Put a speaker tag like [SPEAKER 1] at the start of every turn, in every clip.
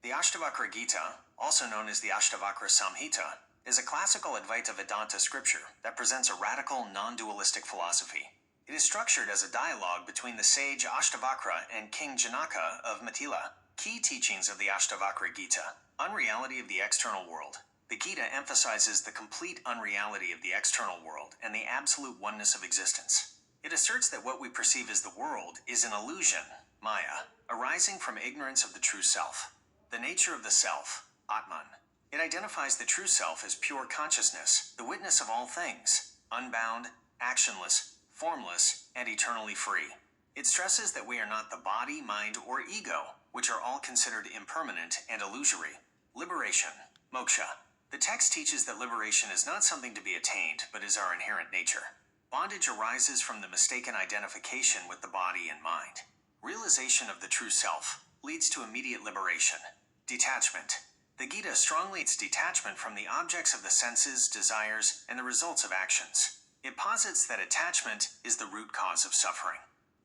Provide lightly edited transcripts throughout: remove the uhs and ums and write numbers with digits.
[SPEAKER 1] The Ashtavakra Gita, also known as the Ashtavakra Samhita, is a classical Advaita Vedanta scripture that presents a radical, non-dualistic philosophy. It is structured as a dialogue between the sage Ashtavakra and King Janaka of Mithila. Key teachings of the Ashtavakra Gita: unreality of the external world. The Gita emphasizes the complete unreality of the external world and the absolute oneness of existence. It asserts that what we perceive as the world is an illusion, Maya, arising from ignorance of the true self. The nature of the self, Atman. It identifies the true self as pure consciousness, the witness of all things, unbound, actionless, formless, and eternally free. It stresses that we are not the body, mind, or ego, which are all considered impermanent and illusory. Liberation, moksha. The text teaches that liberation is not something to be attained, but is our inherent nature. Bondage arises from the mistaken identification with the body and mind. Realization of the true self leads to immediate liberation. Detachment. The Gita strongly leads detachment from the objects of the senses, desires, and the results of actions. It posits that attachment is the root cause of suffering.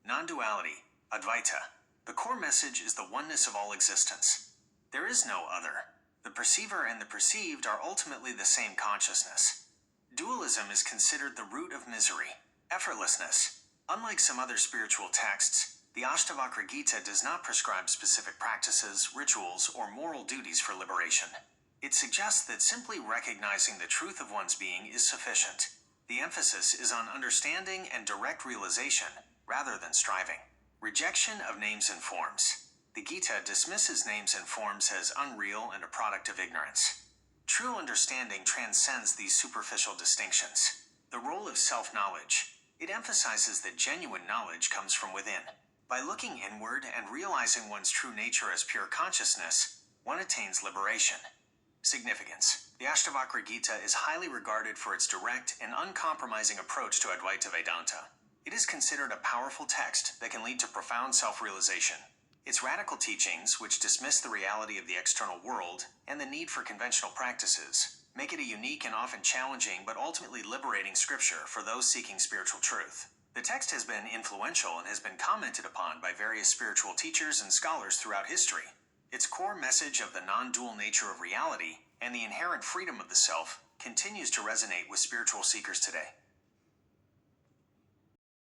[SPEAKER 1] Non-duality, Advaita. The core message is the oneness of all existence. There is no other. The perceiver and the perceived are ultimately the same consciousness. Dualism is considered the root of misery. Effortlessness. Unlike some other spiritual texts, the Ashtavakra Gita does not prescribe specific practices, rituals, or moral duties for liberation. It suggests that simply recognizing the truth of one's being is sufficient. The emphasis is on understanding and direct realization, rather than striving. Rejection of names and forms. The Gita dismisses names and forms as unreal and a product of ignorance. True understanding transcends these superficial distinctions. The role of self-knowledge. It emphasizes that genuine knowledge comes from within. By looking inward and realizing one's true nature as pure consciousness, one attains liberation. Significance. The Ashtavakra Gita is highly regarded for its direct and uncompromising approach to Advaita Vedanta. It is considered a powerful text that can lead to profound self-realization. Its radical teachings, which dismiss the reality of the external world and the need for conventional practices, make it a unique and often challenging but ultimately liberating scripture for those seeking spiritual truth. The text has been influential and has been commented upon by various spiritual teachers and scholars throughout history. Its core message of the non-dual nature of reality and the inherent freedom of the self continues to resonate with spiritual seekers today.